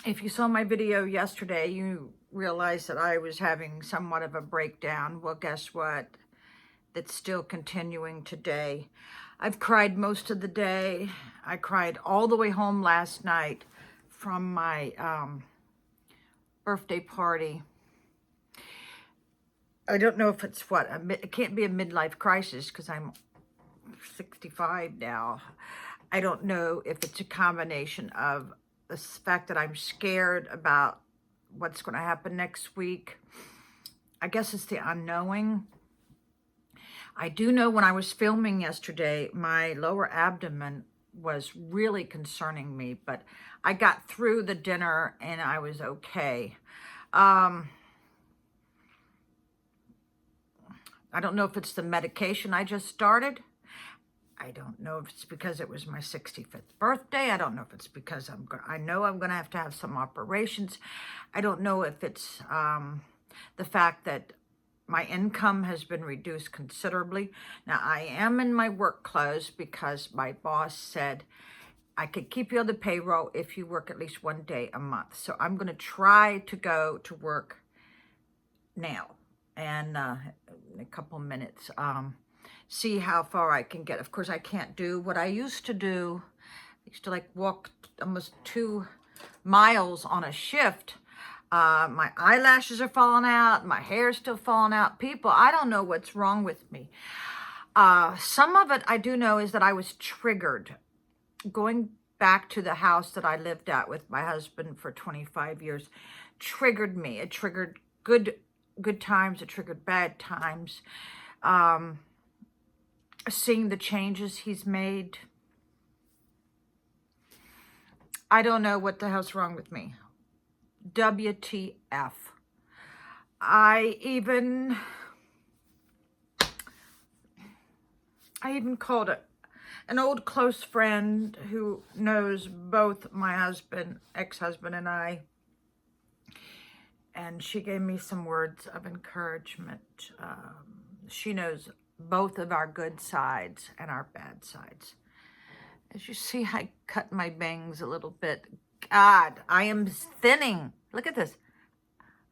If you saw my video yesterday, you realized that I was having somewhat of a breakdown. Well, guess what? That's still continuing today. I've cried most of the day. I cried all the way home last night from my birthday party. I don't know if it's what, it can't be a midlife crisis because I'm 65 now. I don't know if it's a combination of the fact that I'm scared about what's going to happen next week. I guess it's the unknowing. I do know when I was filming yesterday, my lower abdomen was really concerning me, but I got through the dinner and I was okay. I don't know if it's the medication I just started. I don't know if it's because it was my 65th birthday. I don't know if it's because I know I'm going to have some operations. I don't know if it's the fact that my income has been reduced considerably. Now, I am in my work clothes because my boss said I could keep you on the payroll if you work at least one day a month. So I'm going to try to go to work now and in a couple minutes. See how far I can get. Of course, I can't do what I used to do. I used to like walk almost 2 miles on a shift. My eyelashes are falling out. My hair's still falling out. People, I don't know what's wrong with me. Some of it I do know is that I was triggered. Going back to the house that I lived at with my husband for 25 years triggered me. It triggered good times. It triggered bad times. Seeing the changes he's made. I don't know what the hell's wrong with me. WTF. I even called an old close friend who knows both my husband, ex-husband, and I. And she gave me some words of encouragement. She knows both of our good sides and our bad sides. As you see, I cut my bangs a little bit. God, I am thinning. Look at this.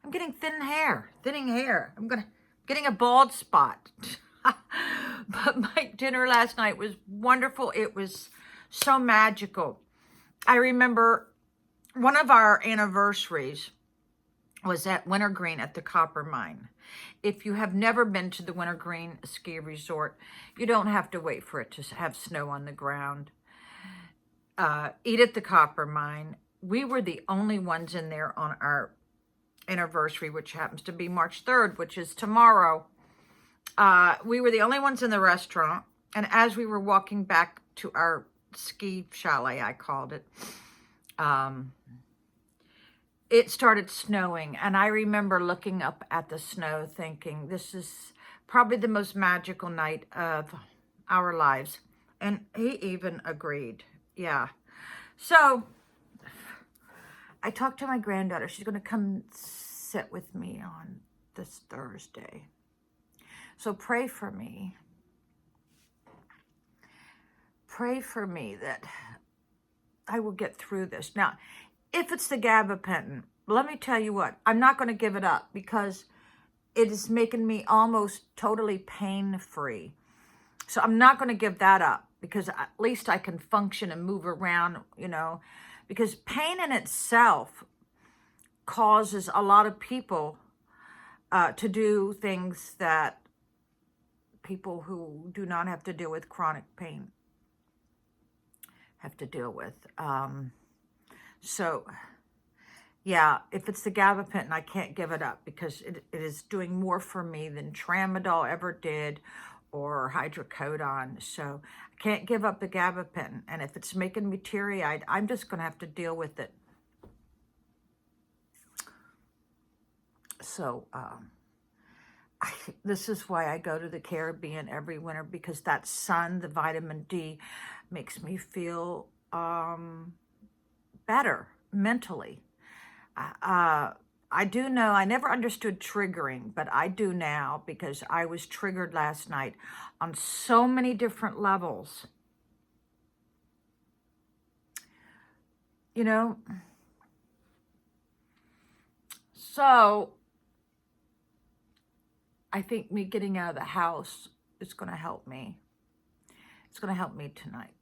I'm getting thinning hair. I'm getting a bald spot. But my dinner last night was wonderful. It was so magical. I remember one of our anniversaries was at Wintergreen at the copper mine. If you have never been to the Wintergreen ski resort, you don't have to wait for it to have snow on the ground. Eat at the copper mine. We were the only ones in there on our anniversary, which happens to be March 3rd, which is tomorrow. We were the only ones in the restaurant. And as we were walking back to our ski chalet, I called it, it started snowing, and I remember looking up at the snow thinking, this is probably the most magical night of our lives. And he even agreed. Yeah. So I talked to my granddaughter. She's going to come sit with me on this Thursday. So pray for me. Pray for me that I will get through this. Now, if it's the gabapentin, let me tell you what, I'm not going to give it up because it is making me almost totally pain-free. So I'm not going to give that up because at least I can function and move around, because pain in itself causes a lot of people to do things that people who do not have to deal with chronic pain have to deal with. So, yeah, if it's the gabapentin, I can't give it up because it is doing more for me than tramadol ever did or hydrocodone. So I can't give up the gabapentin. And if it's making me teary-eyed, I'm just going to have to deal with it. So, this is why I go to the Caribbean every winter, because that sun, the vitamin D, makes me feel better mentally. I do know, I never understood triggering, but I do now because I was triggered last night on so many different levels. So I think me getting out of the house is going to help me. It's going to help me tonight.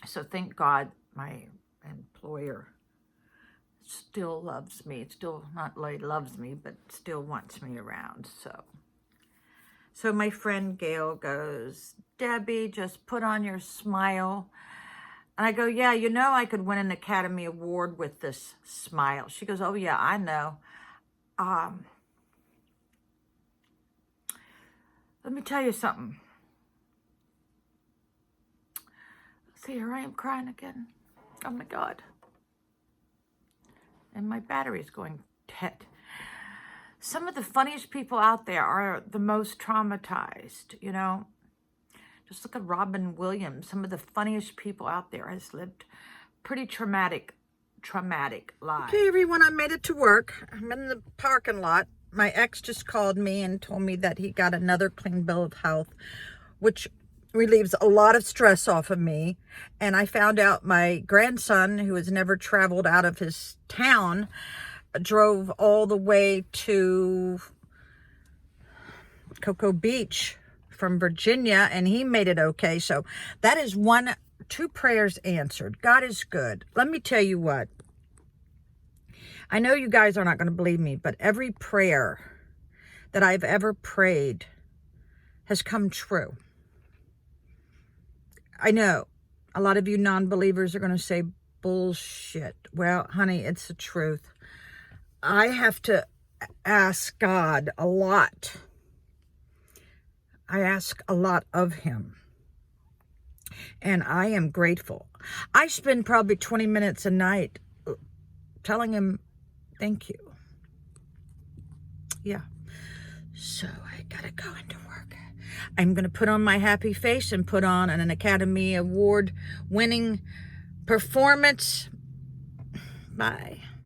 So thank God my employer still loves me. Still not like loves me, but still wants me around. So my friend Gail goes, Debbie, just put on your smile. And I go, yeah, you know I could win an Academy Award with this smile. She goes, oh yeah, I know. Let me tell you something. See, here I am crying again. Oh my God. And my battery's going dead. Some of the funniest people out there are the most traumatized, you know. Just look at Robin Williams. Some of the funniest people out there has lived pretty traumatic lives. Okay, everyone, I made it to work. I'm in the parking lot. My ex just called me and told me that he got another clean bill of health, which relieves a lot of stress off of me. And I found out my grandson, who has never traveled out of his town, drove all the way to Cocoa Beach from Virginia, and he made it okay. So that is two prayers answered. God is good. Let me tell you what. I know you guys are not going to believe me, but every prayer that I've ever prayed has come true. I know a lot of you non-believers are going to say bullshit. Well, honey, it's the truth. I have to ask God a lot. I ask a lot of him. And I am grateful. I spend probably 20 minutes a night telling him thank you. Yeah. So I gotta go into work. I'm gonna put on my happy face and put on an Academy Award winning performance. Bye.